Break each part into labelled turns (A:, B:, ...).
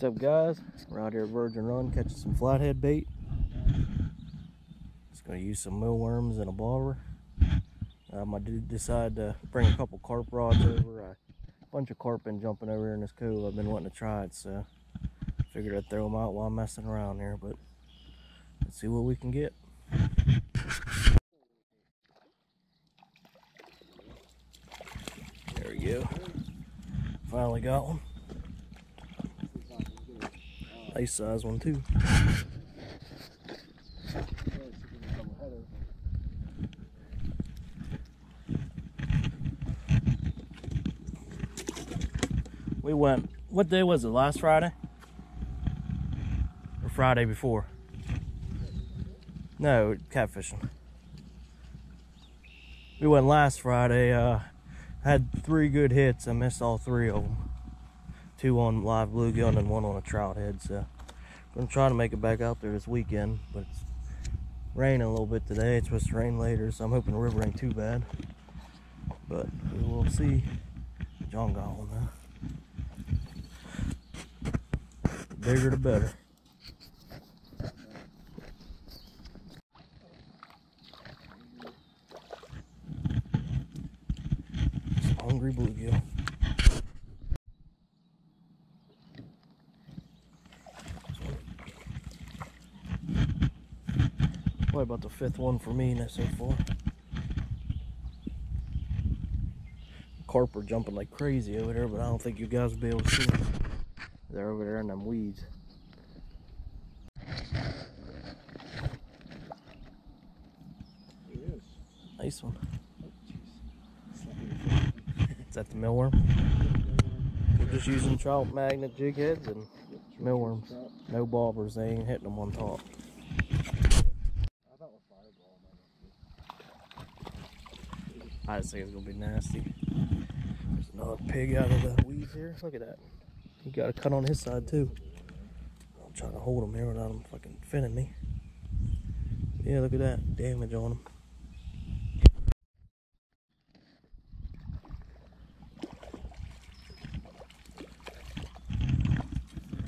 A: What's up, guys? We're out here at Virgin Run catching some flathead bait. Just gonna use some millworms and a bobber. I did decide to bring a couple carp rods over. A bunch of carp been jumping over here in this cove. I've been wanting to try it, so figured I'd throw them out while I'm messing around here. But let's see what we can get. There we go. Finally got one. Nice size one too. We went, what day was it? Last Friday? Or Friday before? No, catfishing. We went last Friday. Had 3 good hits. I missed all 3 of them. 2 on live bluegill and 1 on a trout head. So I'm gonna try to make it back out there this weekend, but it's raining a little bit today. It's supposed to rain later, so I'm hoping the river ain't too bad. But we will see. John got one though. The bigger the better. Some hungry bluegill. Probably about the 5th one for me now so far. Carp are jumping like crazy over there, but I don't think you guys will be able to see them. They're over there in them weeds. Nice one. Is that the millworm? We're just using trout magnet jig heads and millworms. No bobbers, they ain't hitting them on top. I just think it's gonna be nasty. There's another pig out of the weeds here. Look at that. He got a cut on his side too. I'm trying to hold him here without him fucking finning me. Yeah, look at that damage on him.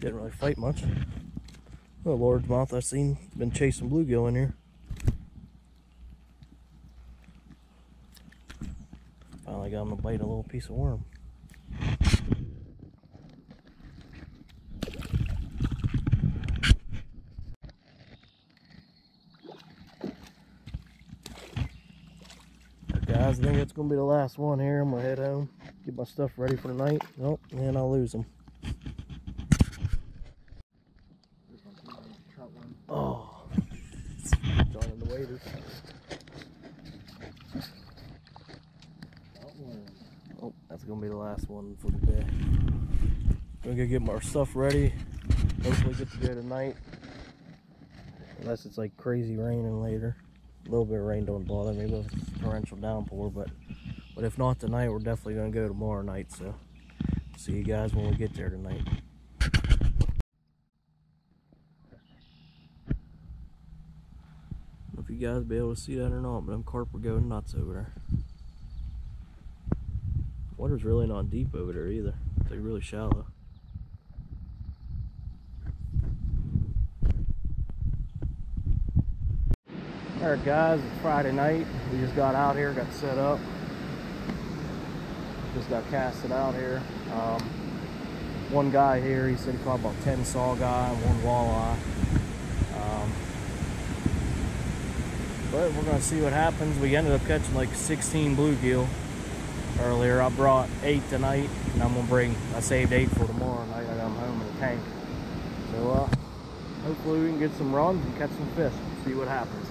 A: Didn't really fight much. Oh, largemouth I've seen been chasing bluegill in here. Finally got him to bite a little piece of worm. Guys, I think that's gonna be the last one here. I'm gonna head home, get my stuff ready for the night. Nope, and I'll lose them. Oh, joining the waders. Oh, that's gonna be the last one for the day. We're gonna get our stuff ready. Hopefully get to go tonight. Unless it's like crazy raining later. A little bit of rain don't bother me with a torrential downpour, but if not tonight, we're definitely gonna go tomorrow night. So see you guys when we get there tonight. I don't know if you guys be able to see that or not, but them carp are going nuts over there. Water's really not deep over there either. It's like really shallow. Alright guys, it's Friday night. We just got out here, got set up. Just got casted out here. One guy here, he said he caught about 10 saugeye and 1 walleye. But we're gonna see what happens. We ended up catching like 16 bluegill earlier. I brought 8 tonight, and I'm gonna I saved 8 for tomorrow night. I got them home in the tank. So hopefully we can get some runs and catch some fish. See what happens.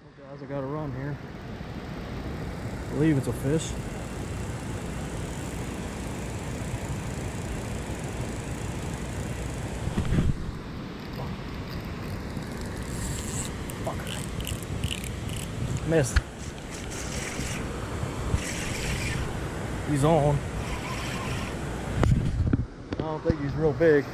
A: Well, guys, I got a run here. I believe it's a fish. Missed. He's on. I don't think he's real big.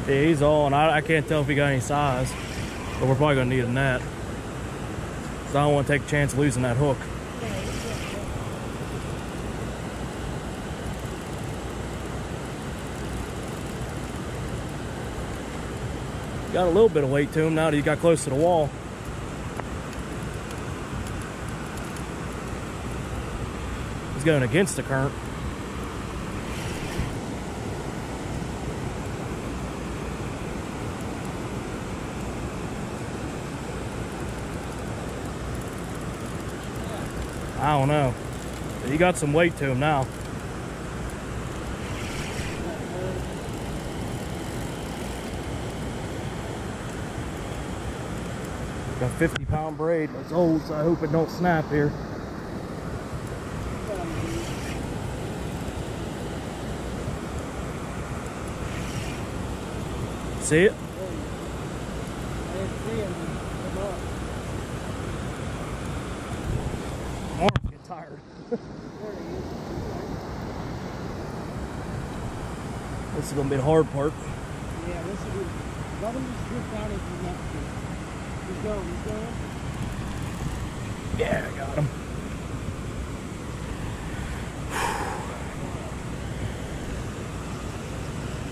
A: Yeah, he's on. I can't tell if he got any size, but we're probably gonna need a net. So I don't want to take a chance of losing that hook. Got a little bit of weight to him now that he got close to the wall. He's going against the current. I don't know. He got some weight to him now. Got a 50-pound braid. It's old, so I hope it don't snap here. See it? My arms get tired. This is gonna be the hard part.
B: Yeah, this will be. Let him just drift out if you have to. He's going, he's going.
A: Yeah, I got him.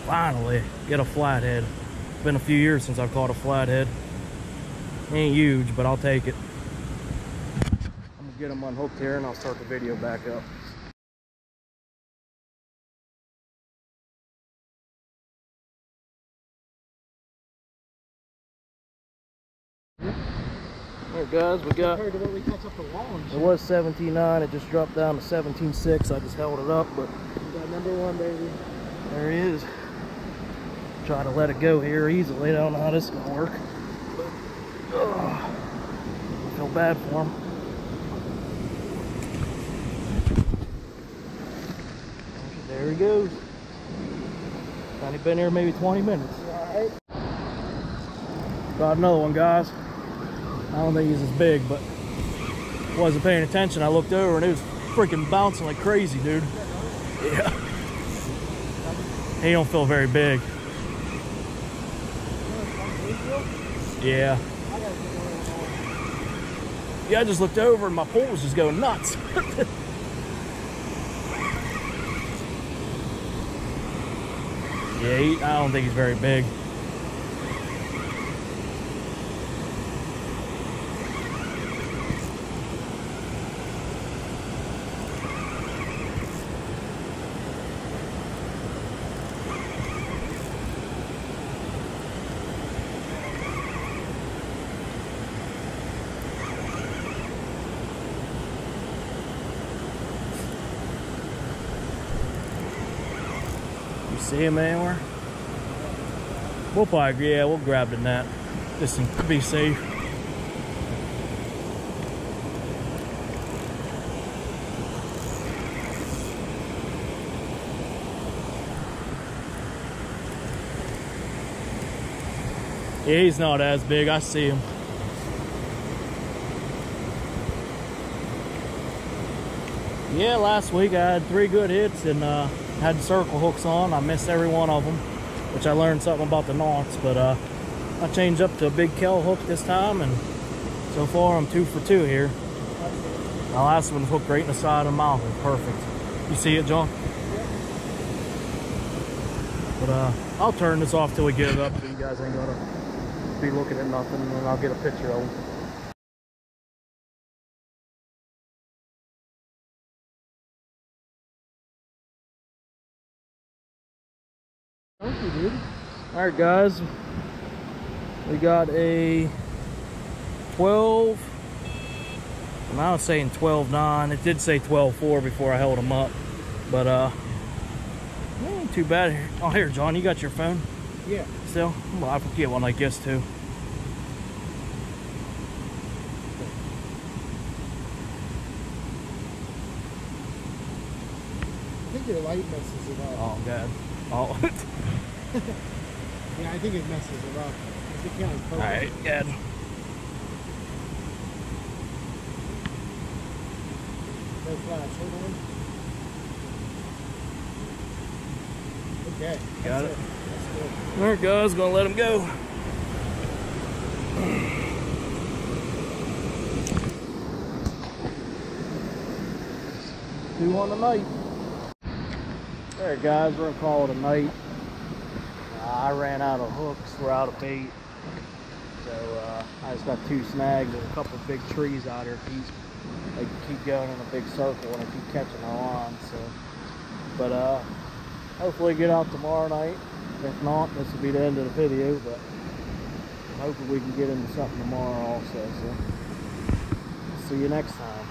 A: Finally, get a flathead. It's been a few years since I've caught a flathead. Ain't huge, but I'll take it. I'm gonna get him unhooked here and I'll start the video back up. Alright guys, we got, it was 17.9, it just dropped down to 17.6. I just held it up, but
B: we got number one, baby.
A: There he is. Try to let it go here easily. I don't know how this is gonna work. I feel bad for him. There he goes. Only been here maybe 20 minutes.
B: Alright.
A: Got another one, guys. I don't think he's as big, but wasn't paying attention. I looked over and it was freaking bouncing like crazy, dude. Yeah. He don't feel very big. Yeah. Yeah, I just looked over and my pole was just going nuts. Yeah, I don't think he's very big. You see him anywhere? We'll probably, yeah, we'll grab the net just to be safe. Yeah, he's not as big. I see him. Yeah, last week I had 3 good hits and had circle hooks on. I missed every one of them, which I learned something about the knots, but I changed up to a big Kel hook this time, and so far I'm 2 for 2 here. My last one hooked right in the side of the mouth. It was perfect. You see it, John? But I'll turn this off till we get it up so you guys ain't gotta be looking at nothing, and then I'll get a picture of them.
B: Thank you, dude.
A: Alright guys, we got a 12, and I was saying 12.9. It did say 12.4 before I held them up, but ain't too bad. Oh, here, John, you got your phone?
B: Yeah.
A: Still? Well, I could get one like this too.
B: I think your light messes it up.
A: Oh, God. Oh.
B: Yeah, I think it messes it up. It can't focus.
A: Alright, good.
B: No flash, hold on. Okay.
A: Got it.
B: That's
A: Alright guys, gonna let him go. Two on the night. Alright guys, we're gonna call it a night. I ran out of hooks, we're out of bait. So I just got 2 snags and a couple big trees out here. They keep going in a big circle and I keep catching our line. So, but hopefully get out tomorrow night. If not, this will be the end of the video. But hopefully we can get into something tomorrow also. So see you next time.